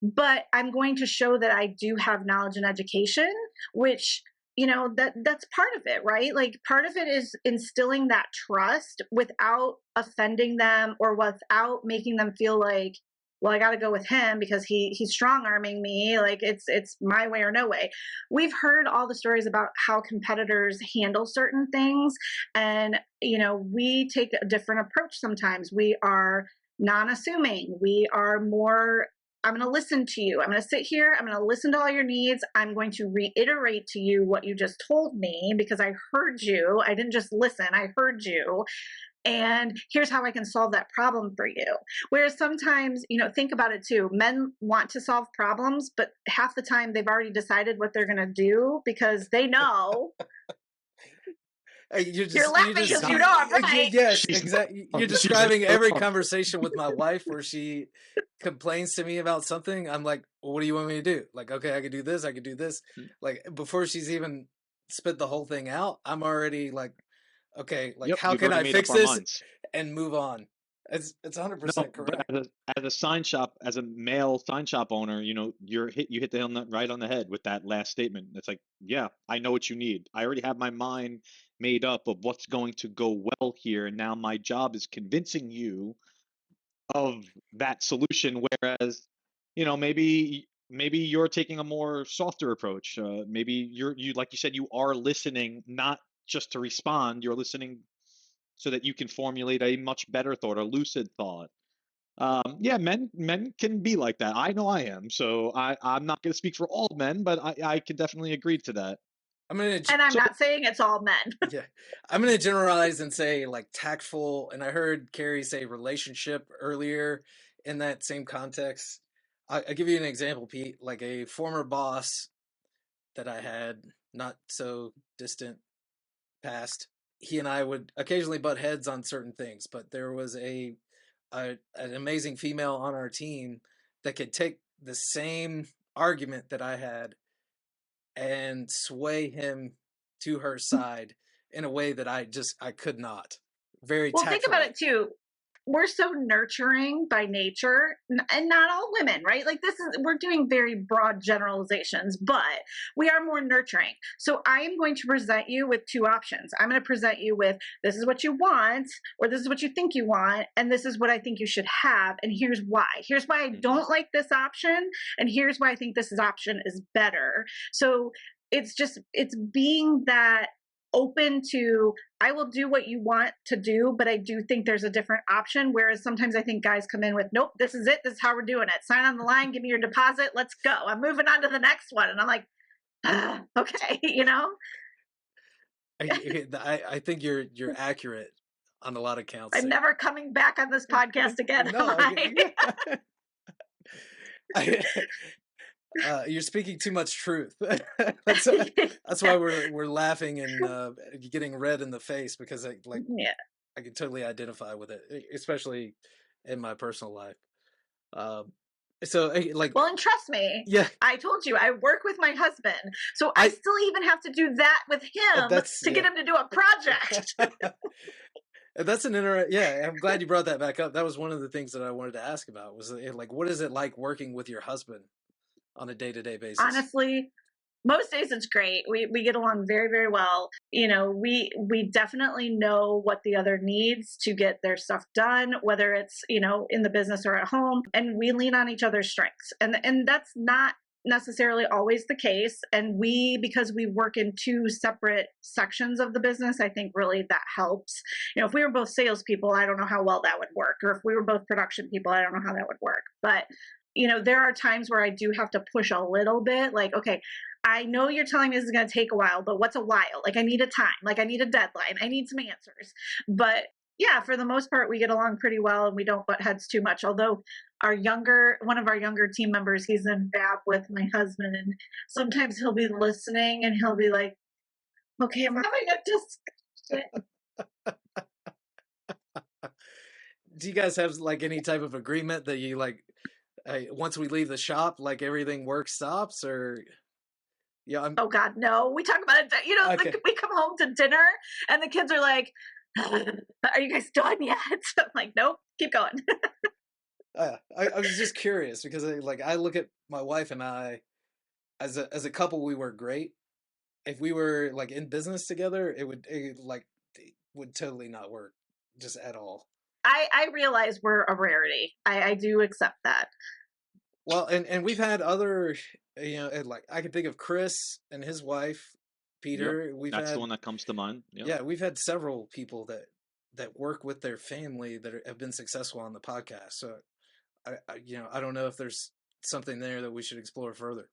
but I'm going to show that I do have knowledge and education, which that's part of it, right? Like, part of it is instilling that trust without offending them or without making them feel like, well, I got to go with him because he's strong arming me. Like, it's my way or no way. We've heard all the stories about how competitors handle certain things. And, we take a different approach sometimes. We are non-assuming. We are more, I'm going to listen to you. I'm going to sit here. I'm going to listen to all your needs. I'm going to reiterate to you what you just told me, because I heard you. I didn't just listen. I heard you. And here's how I can solve that problem for you. Whereas sometimes, think about it too. Men want to solve problems, but half the time they've already decided what they're going to do because they know. You're laughing because you know I'm right. Yes, exactly. You're describing every conversation with my wife where she complains to me about something. I'm like, well, what do you want me to do? Like, okay, I could do this. I could do this. Like, before she's even spit the whole thing out, I'm already like, okay, like, how can I fix this and move on? It's 100% correct. But as a sign shop, as a male sign shop owner, you hit the nail right on the head with that last statement. It's like, yeah, I know what you need. I already have my mind made up of what's going to go well here, and now my job is convincing you of that solution. Whereas, maybe you're taking a more softer approach. Maybe you like you said, you are listening not just to respond. You're listening so that you can formulate a much better thought, a lucid thought. Yeah, men can be like that. I know I am. So I'm not going to speak for all men, but I can definitely agree to that. I'm not saying it's all men. Yeah, I'm going to generalize and say, like, tactful. And I heard Karrie say relationship earlier in that same context. I'll give you an example, Pete. Like, a former boss that I had, not so distant past, he and I would occasionally butt heads on certain things, but there was an amazing female on our team that could take the same argument that I had and sway him to her side in a way that I could not. Very tactful. Think about it too. We're so nurturing by nature, and not all women, right? Like, we're doing very broad generalizations, but we are more nurturing. So I am going to present you with two options. I'm going to present you with, this is what you want, or this is what you think you want, and this is what I think you should have, and here's why. Here's why I don't like this option, and here's why I think this option is better. So it's being that open to, I will do what you want to do, but I do think there's a different option. Whereas sometimes I think guys come in with, nope, this is it. This is how we're doing it. Sign on the line, give me your deposit. Let's go. I'm moving on to the next one. And I'm like, okay, I think you're accurate on a lot of counts. I'm never coming back on this podcast again. No, you're speaking too much truth. That's why we're laughing and getting red in the face, because I can totally identify with it, especially in my personal life. So well, and trust me, I told you I work with my husband, so I still even have to do that with him to get him to do a project. That's an I'm glad you brought that back up. That was one of the things that I wanted to ask about, was like, what is it like working with your husband on a day-to-day basis? Honestly, most days it's great. We get along very, very well. You know, we definitely know what the other needs to get their stuff done, whether it's, you know, in the business or at home, and we lean on each other's strengths. And that's not necessarily always the case. And because we work in two separate sections of the business, I think really that helps. You know, if we were both salespeople, I don't know how well that would work. Or if we were both production people, I don't know how that would work. But, you know, there are times where I do have to push a little bit, like, okay, I know you're telling me this is going to take a while, but what's a while? Like, I need a time, like I need a deadline, I need some answers. But yeah, for the most part, we get along pretty well and we don't butt heads too much. Although one of our younger team members, he's in fab with my husband, and sometimes he'll be listening and he'll be like, okay, I'm having a discussion. Do you guys have like any type of agreement that you like, once we leave the shop, like everything work stops, or? Yeah. Oh God, no. We talk about it. You know, okay. We come home to dinner and the kids are like, are you guys done yet? I'm like, nope, keep going. I was just curious because I look at my wife and I as a couple, we work great. If we were like in business together, it would totally not work just at all. I realize we're a rarity. I do accept that. Well, and we've had other, you know, like I can think of Chris and his wife, Peter. Yep. That's the one that comes to mind. Yep. Yeah, we've had several people that work with their family that have been successful on the podcast. So, I don't know if there's something there that we should explore further.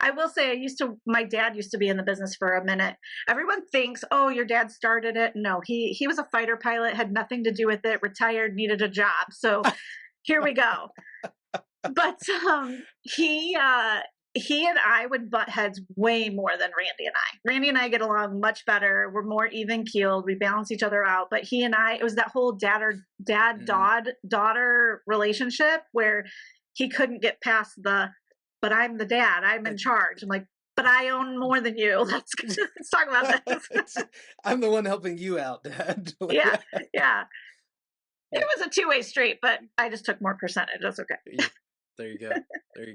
I will say my dad used to be in the business for a minute. Everyone thinks, oh, your dad started it. No, he was a fighter pilot, had nothing to do with it, retired, needed a job. So here we go. But he and I would butt heads way more than Randy and I. Randy and I get along much better. We're more even keeled. We balance each other out. But he and I, it was that whole daughter relationship where he couldn't get past but I'm the dad. I'm in charge. I'm like, but I own more than you. Let's talk about this. I'm the one helping you out, Dad. Yeah. It was a two-way street, but I just took more percentage. That's okay. There you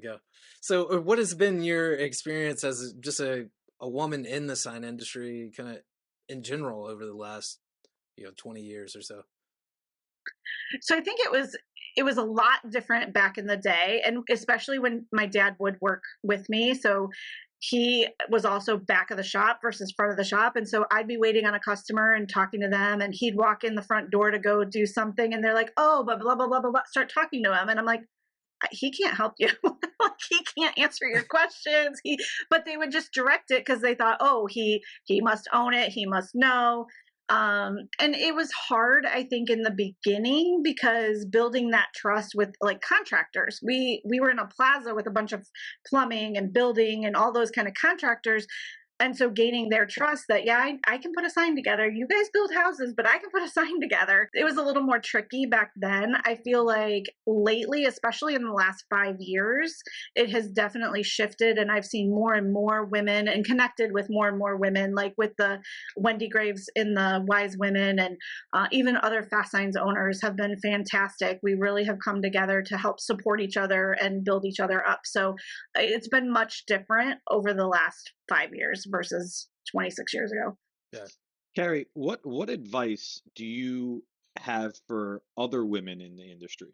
go. So what has been your experience as just a woman in the sign industry, kind of in general, over the last 20 years or so? So I think it was a lot different back in the day, and especially when my dad would work with me. So he was also back of the shop versus front of the shop. And so I'd be waiting on a customer and talking to them, and he'd walk in the front door to go do something. And they're like, oh, blah, blah, blah, blah, blah, blah. Start talking to him. And I'm like, he can't help you. Like, he can't answer your questions. But they would just direct it because they thought, oh, he must own it. He must know. And it was hard, I think, in the beginning, because building that trust with like contractors, we were in a plaza with a bunch of plumbing and building and all those kind of contractors. And so gaining their trust that, yeah, I can put a sign together. You guys build houses, but I can put a sign together. It was a little more tricky back then. I feel like lately, especially in the last 5 years, it has definitely shifted. And I've seen more and more women and connected with more and more women, like with the Wendy Graves in the Wise Women, and even other Fastsigns owners have been fantastic. We really have come together to help support each other and build each other up. So it's been much different over the last 5 years versus 26 years ago. Yeah. Karrie, what advice do you have for other women in the industry?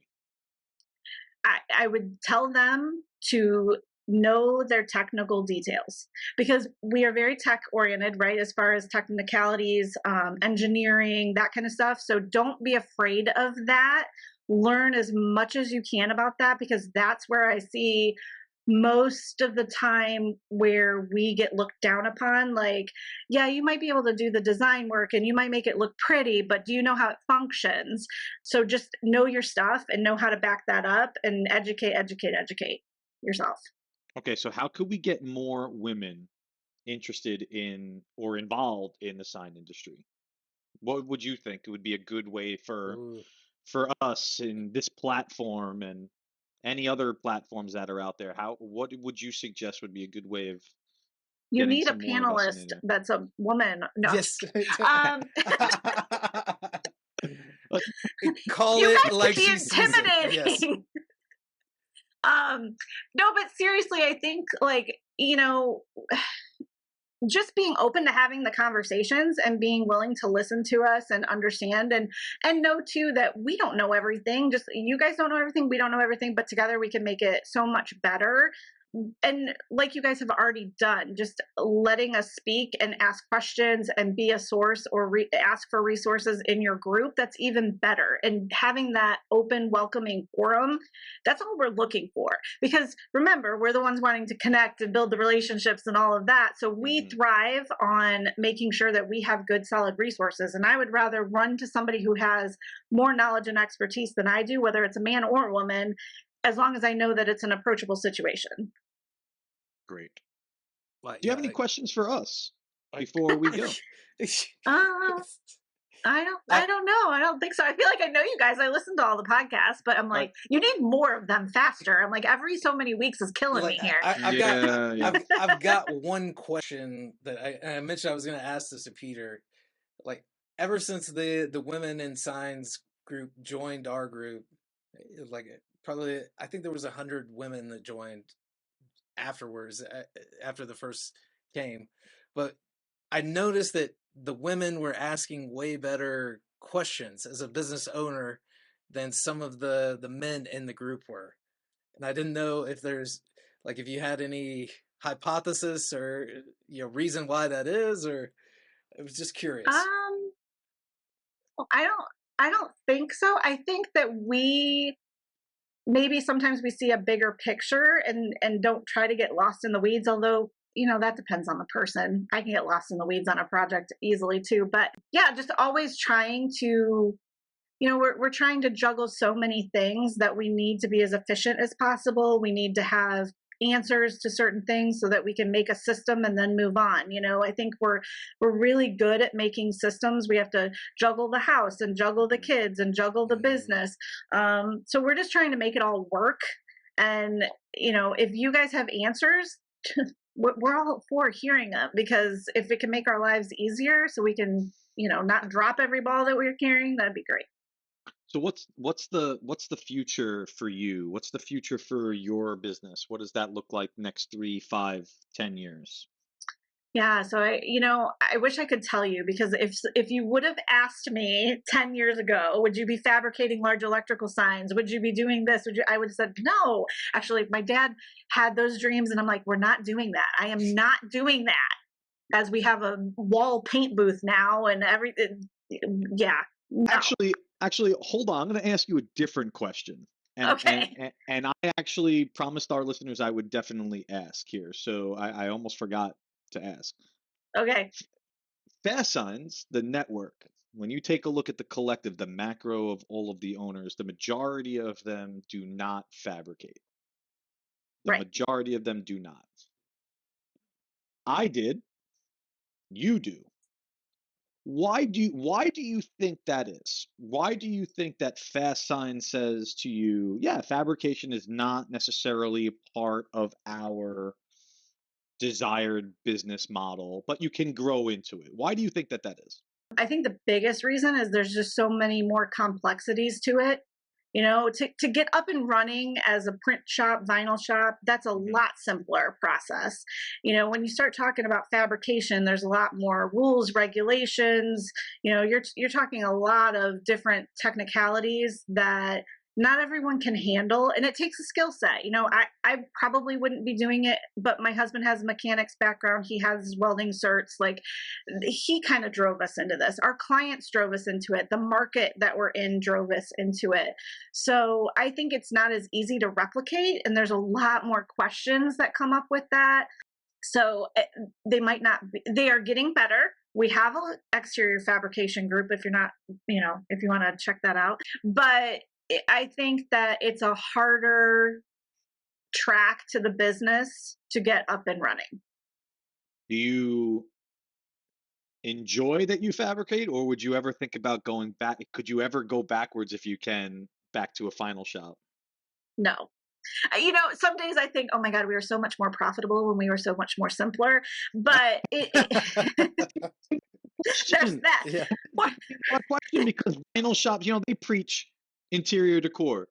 I would tell them to know their technical details, because we are very tech oriented, right? As far as technicalities, engineering, that kind of stuff. So don't be afraid of that. Learn as much as you can about that, because that's where I see most of the time where we get looked down upon, like, yeah, you might be able to do the design work and you might make it look pretty, but do you know how it functions? So just know your stuff and know how to back that up and educate yourself. Okay, so how could we get more women interested in or involved in the sign industry? What would you think would be a good way for Ooh. us in this platform and any other platforms that are out there? What would you suggest would be a good way of You getting need a some more of us in panelist there? that's a woman. No. Yes. Um, Call you it guys like can be she sees it. Yes. intimidating. No, but seriously, I think, like, just being open to having the conversations and being willing to listen to us and understand and know too that we don't know everything. Just, you guys don't know everything, we don't know everything, but together we can make it so much better. And like you guys have already done, just letting us speak and ask questions and be a source or ask for resources in your group, that's even better. And having that open, welcoming forum, that's all we're looking for. Because remember, we're the ones wanting to connect and build the relationships and all of that. So we thrive on making sure that we have good, solid resources. And I would rather run to somebody who has more knowledge and expertise than I do, whether it's a man or a woman, as long as I know that it's an approachable situation. Great. Like, Do you have any questions for us before we go? I don't know. I don't think so. I feel like I know you guys. I listen to all the podcasts, but I'm like, you need more of them faster. I'm like, every so many weeks is killing me here. I've got one question that I mentioned I was going to ask this to Peter. Like, ever since the Women in Signs group joined our group, like probably, I think there was 100 women that joined afterwards, after the first came. But I noticed that the women were asking way better questions as a business owner than some of the men in the group were. And I didn't know if there's, like, if you had any hypothesis or, reason why that is, or I was just curious. I don't think so. I think that maybe sometimes we see a bigger picture and don't try to get lost in the weeds, although that depends on the person. I can get lost in the weeds on a project easily too. But yeah, just always trying to, we're trying to juggle so many things that we need to be as efficient as possible. We need to have answers to certain things so that we can make a system and then move on. I think we're really good at making systems. We have to juggle the house and juggle the kids and juggle the business. So we're just trying to make it all work. And, if you guys have answers, we're all for hearing them, because if it can make our lives easier so we can, not drop every ball that we're carrying, that'd be great. So what's the future for you? What's the future for your business? What does that look like next 3, 5, 10 years? Yeah, so I wish I could tell you, because if you would have asked me 10 years ago, would you be fabricating large electrical signs? Would you be doing this? I would have said no. Actually, my dad had those dreams, and I'm like, we're not doing that. I am not doing that. As we have a wall paint booth now and everything. Yeah. No. Actually, hold on. I'm going to ask you a different question. And I actually promised our listeners I would definitely ask here. So I almost forgot to ask. Okay. Fastsigns, the network, when you take a look at the collective, the macro of all of the owners, the majority of them do not fabricate. The majority of them do not. I did. You do. Why do you think that is? Why do you think that Fastsigns says to you, yeah, fabrication is not necessarily part of our desired business model, but you can grow into it? Why do you think that is? I think the biggest reason is there's just so many more complexities to it. To get up and running as a print shop, vinyl shop, that's a lot simpler process. When you start talking about fabrication, there's a lot more rules, regulations. You're talking a lot of different technicalities that not everyone can handle, and it takes a skill set. I probably wouldn't be doing it, but my husband has a mechanics background. He has welding certs. Like, he kind of drove us into this. Our clients drove us into it. The market that we're in drove us into it. So I think it's not as easy to replicate, and there's a lot more questions that come up with that. So they might not be, they are getting better. We have an exterior fabrication group if you're not, if you want to check that out. But I think that it's a harder track to the business to get up and running. Do you enjoy that you fabricate, or would you ever think about going back? Could you ever go backwards, if you can, back to a final shop? No. Some days I think, oh my God, we were so much more profitable when we were so much more simpler. But there's that. Yeah. A question, because vinyl shops, they preach interior decor,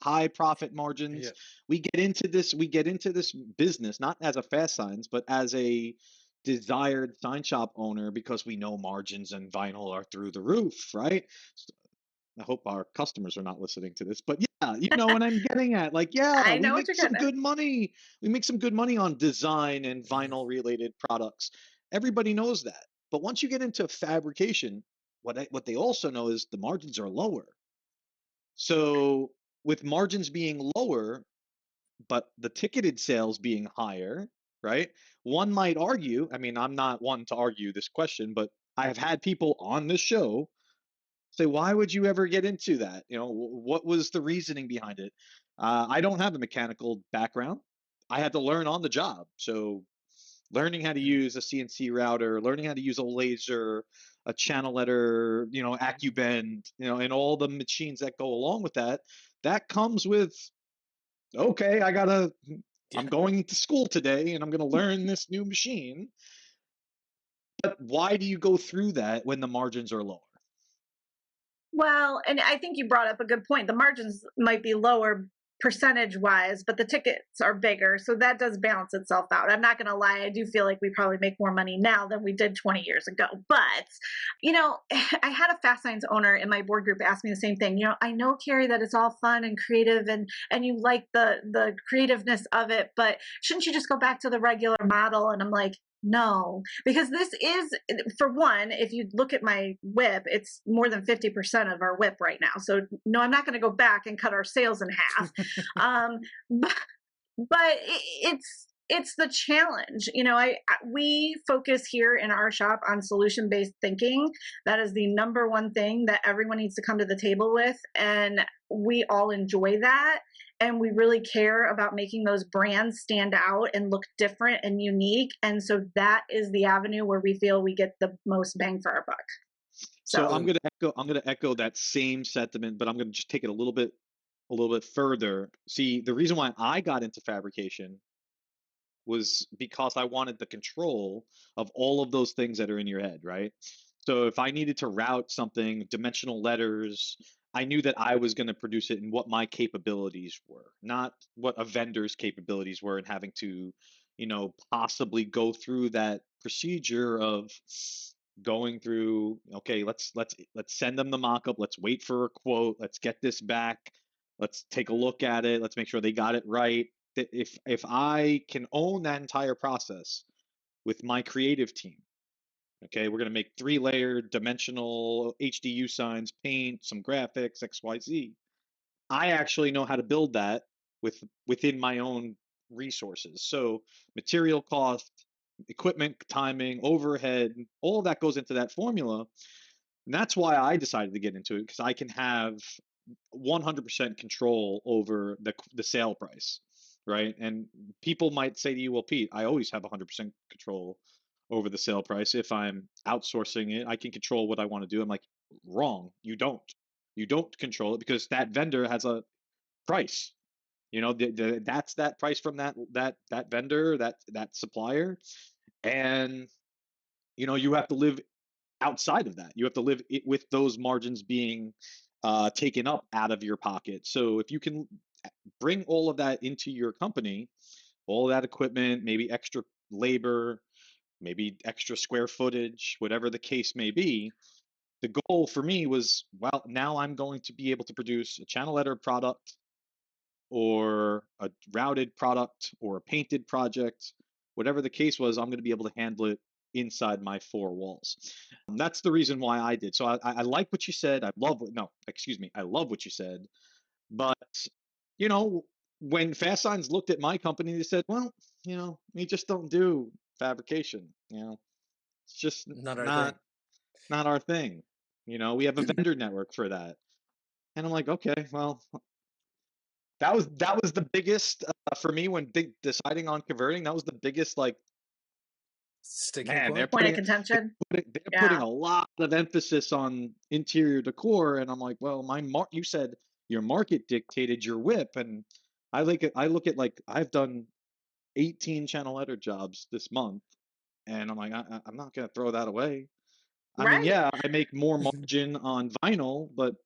high profit margins. Yeah. We get into this business not as a Fastsigns, but as a desired sign shop owner, because we know margins and vinyl are through the roof, right? I hope our customers are not listening to this, but yeah, you know what I'm getting at. Like, yeah, I we know what make you're some getting at. good money. We make some good money on design and vinyl related products. Everybody knows that. But once you get into fabrication, what they also know is the margins are lower. So with margins being lower, but the ticketed sales being higher, right? One might argue, I mean, I'm not one to argue this question, but I have had people on this show say, why would you ever get into that? What was the reasoning behind it? I don't have a mechanical background. I had to learn on the job. So learning how to use a CNC router, learning how to use a laser, a channel letter, AccuBend, and all the machines that go along with that, that comes with, okay, I'm going to school today and I'm going to learn this new machine. But why do you go through that when the margins are lower? Well, and I think you brought up a good point. The margins might be lower percentage wise, but the tickets are bigger. So that does balance itself out. I'm not going to lie. I do feel like we probably make more money now than we did 20 years ago. But, I had a Fastsigns owner in my board group ask me the same thing. I know, Karrie, that it's all fun and creative and you like the creativeness of it, but shouldn't you just go back to the regular model? And I'm like, no, because this is, for one, if you look at my WIP, it's more than 50% of our WIP right now. So no, I'm not going to go back and cut our sales in half. But it's the challenge. We focus here in our shop on solution-based thinking. That is the number one thing that everyone needs to come to the table with, and we all enjoy that. And we really care about making those brands stand out and look different and unique. And so that is the avenue where we feel we get the most bang for our buck. So I'm going to echo that same sentiment, but I'm going to just take it a little bit further. See, the reason why I got into fabrication was because I wanted the control of all of those things that are in your head, right? So if I needed to route something, dimensional letters, I knew that I was going to produce it and what my capabilities were, not what a vendor's capabilities were, and having to, possibly go through that procedure of going through, okay, let's send them the mock-up, let's wait for a quote, let's get this back, let's take a look at it, let's make sure they got it right. If I can own that entire process with my creative team, okay, we're going to make 3-layered dimensional HDU signs, paint, some graphics, XYZ. I actually know how to build that within my own resources. So material cost, equipment timing, overhead, all of that goes into that formula. And that's why I decided to get into it, because I can have 100% control over the sale price, right? And people might say to you, well, Pete, I always have 100% control over the sale price. If I'm outsourcing it, I can control what I want to do. I'm like, wrong. You don't. You don't control it, because that vendor has a price. That's that price from that vendor, that supplier, and you have to live outside of that. You have to live with those margins being taken up out of your pocket. So if you can bring all of that into your company, all of that equipment, maybe extra labor, maybe extra square footage, whatever the case may be, the goal for me was, well, now I'm going to be able to produce a channel letter product or a routed product or a painted project, whatever the case was. I'm going to be able to handle it inside my four walls. That's the reason why I did. So I like what you said. I love what, no, excuse me. I love what you said. But, you know, when Fastsigns looked at my company, they said, well, you know, we just don't do fabrication. You know, it's just Not our thing. not our thing. You know, we have a vendor network for that. And I'm like, okay, well, that was the biggest for me when deciding on converting. That was the biggest, like, Sticking man, point. Point of contention. they're putting a lot of emphasis on interior decor, and I'm like, well, you said your market dictated your whip, and I look at like I've done 18 channel letter jobs this month, and I'm like, I'm not gonna throw that away. I mean, Right. yeah, I make more margin on vinyl, but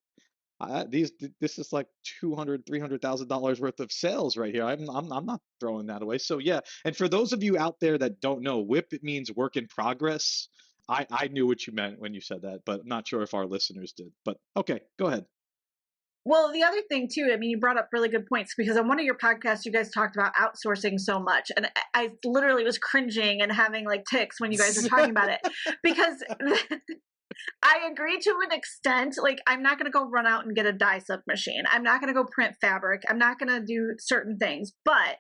this is like $200,000-$300,000 worth of sales right here. I'm not throwing that away. So yeah, and for those of you out there that don't know, WIP, it means work in progress. I knew what you meant when you said that, but I'm not sure if our listeners did. But okay, go ahead. Well, the other thing too, I mean, you brought up really good points because on one of your podcasts, you guys talked about outsourcing so much. And I literally was cringing and having like tics when you guys were talking about it because I agree to an extent. Like, I'm not going to go run out and get a dye sub machine. I'm not going to go print fabric. I'm not going to do certain things. But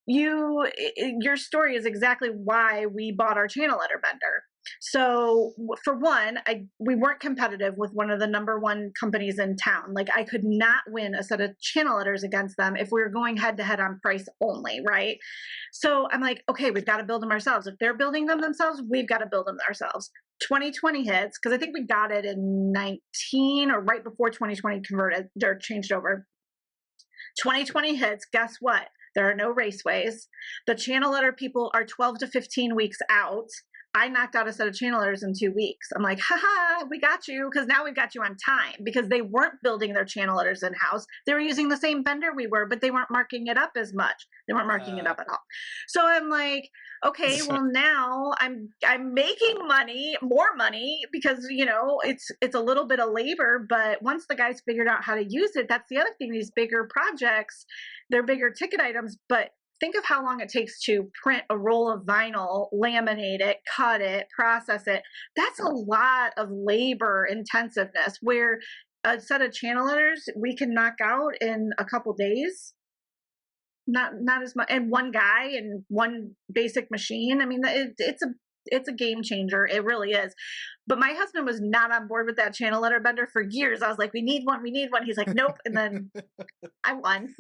your story is exactly why we bought our channel letter vendor. So for one, we weren't competitive with one of the number one companies in town. Like, I could not win a set of channel letters against them if we were going head to head on price only, right? So I'm like, okay, we've got to build them ourselves. If they're building them themselves, we've got to build them ourselves. 2020 hits, because I think we got it in 19 or right before 2020 converted or changed over. 2020 hits, guess what? There are no raceways. The channel letter people are 12 to 15 weeks out. I knocked out a set of channel letters in 2 weeks. I'm like, haha, we got you, because now we've got you on time, because they weren't building their channel letters in-house. They were using the same vendor we were, but they weren't marking it up as much. They weren't marking it up at all. So I'm like, okay, well, now I'm making more money, because, you know, it's a little bit of labor, but once the guys figured out how to use it, that's the other thing. These bigger projects, they're bigger ticket items, but think of how long it takes to print a roll of vinyl, laminate it, cut it, process it. That's a lot of labor intensiveness, where a set of channel letters we can knock out in a couple days. Not as much, and one guy and one basic machine. I mean, it's a game changer. It really is. But my husband was not on board with that channel letter vendor for years. I was like, we need one. He's like, nope. And then I won.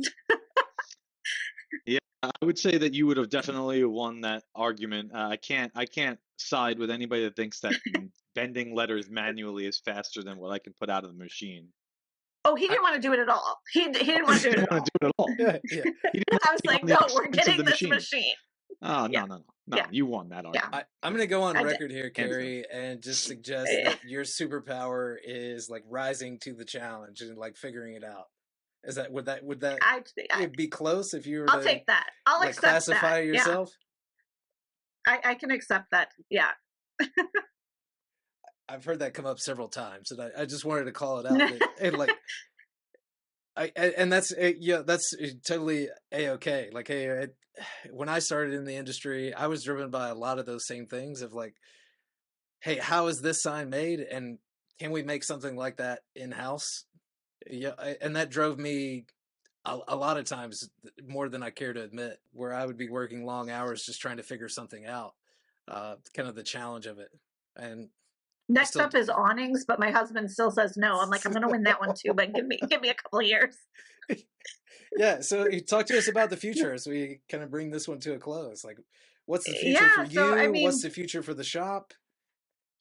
Yeah, I would say that you would have definitely won that argument. I can't side with anybody that thinks that bending letters manually is faster than what I can put out of the machine. Oh, he didn't want to do it at all. He didn't want to do it at all. Yeah. I was like, no, we're getting this machine. Oh, no. Yeah. You won that argument. Yeah. I'm going to go on record here, Karrie, and just suggest that your superpower is like rising to the challenge and like figuring it out. Is that would that be close if you were? I'll take that. I'll like, accept classify that. yourself. Yeah. I can accept that. Yeah. I've heard that come up several times, and I just wanted to call it out. And like, and that's totally a-okay. Like, hey, when I started in the industry, I was driven by a lot of those same things of like, hey, how is this sign made, and can we make something like that in house? Yeah, and that drove me a lot of times more than I care to admit, where I would be working long hours just trying to figure something out. Kind of the challenge of it. And next up is awnings, but my husband still says no. I'm like, I'm going to win that one too, but give me a couple of years. Yeah. So you talk to us about the future as we kind of bring this one to a close. Like, what's the future for you? So, I mean, what's the future for the shop?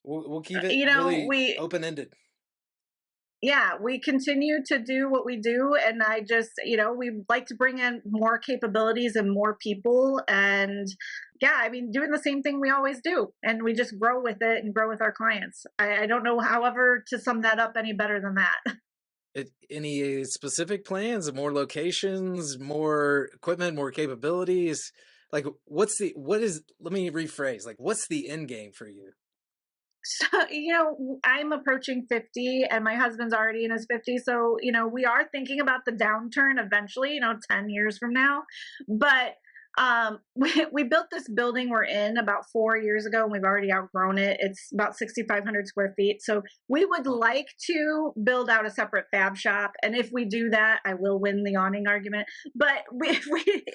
We'll keep it really open-ended. Yeah, we continue to do what we do. And I just, we like to bring in more capabilities and more people. And yeah, I mean, doing the same thing we always do. And we just grow with it and grow with our clients. I don't know, however, to sum that up any better than that. Any specific plans, more locations, more equipment, more capabilities? Like, let me rephrase, like, what's the end game for you? So, I'm approaching 50 and my husband's already in his 50s. So, we are thinking about the downturn eventually, 10 years from now. But we built this building we're in about 4 years ago and we've already outgrown it. It's about 6,500 square feet. So we would like to build out a separate fab shop. And if we do that, I will win the awning argument. But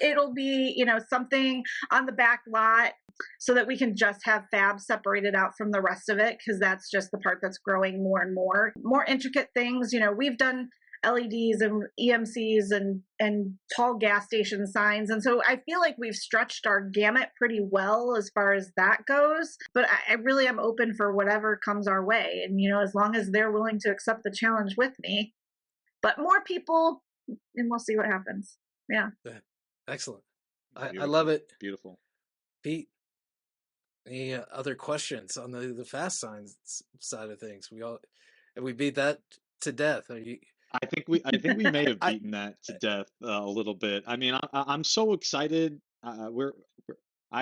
it'll be, something on the back lot so that we can just have fab separated out from the rest of it, because that's just the part that's growing more and more intricate things. We've done LEDs and EMCs and tall gas station signs. And so I feel like we've stretched our gamut pretty well as far as that goes. But I really am open for whatever comes our way. And, as long as they're willing to accept the challenge with me. But more people, and we'll see what happens. Yeah. Excellent. I love it. Beautiful. Pete, any other questions on the Fastsigns side of things? We beat that to death. I think we may have beaten that to death a little bit. I mean, I'm so excited. I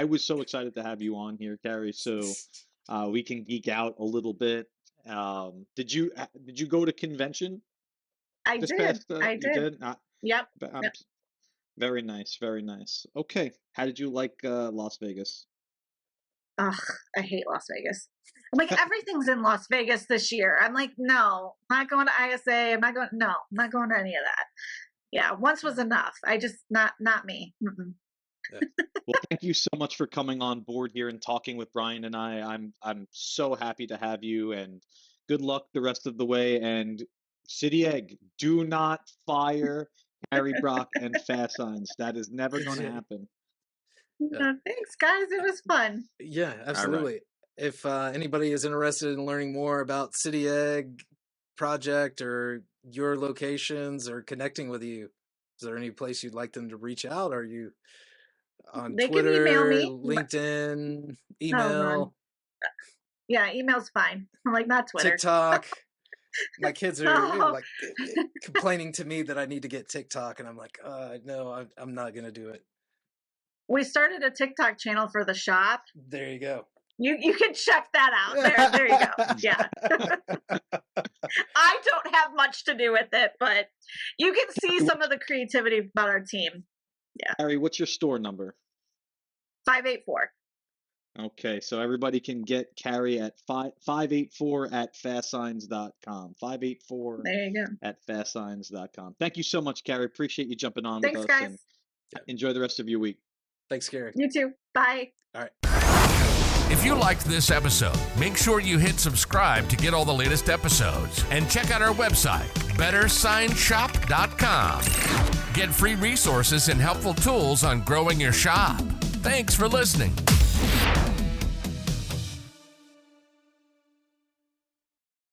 was so excited to have you on here, Karrie, so we can geek out a little bit. Did you go to convention? I did. I did. Yep. Very nice. Very nice. Okay. How did you like Las Vegas? Ugh, I hate Las Vegas. I'm like, everything's in Las Vegas this year. I'm like, no, I'm not going to ISA. I'm not going to any of that. Yeah, once was enough. I just, not me. Yeah. Well, thank you so much for coming on board here and talking with Brian and I. I'm so happy to have you, and good luck the rest of the way. And City Egg, do not fire Karrie Brock and Fastsigns. That is never going to happen. Thanks, guys. It was fun. Yeah, absolutely. Right. If anybody is interested in learning more about City Egg project or your locations or connecting with you, is there any place you'd like them to reach out? Are you on Twitter, can email me. LinkedIn, email? Yeah, email's fine. I'm like, not Twitter. TikTok. My kids are like complaining to me that I need to get TikTok, and I'm like, no, I'm not going to do it. We started a TikTok channel for the shop. There you go. You can check that out. There you go. Yeah. I don't have much to do with it, but you can see some of the creativity about our team. Yeah. Karrie, what's your store number? 584. Okay, so everybody can get Karrie at 584 at fastsigns.com. 584 there you go. At fastsigns.com. Thank you so much, Karrie. Appreciate you jumping on Thanks, with us. Guys. And enjoy the rest of your week. Thanks, Karrie. You too. Bye. All right. If you liked this episode, make sure you hit subscribe to get all the latest episodes. And check out our website, bettersignshop.com. Get free resources and helpful tools on growing your shop. Thanks for listening.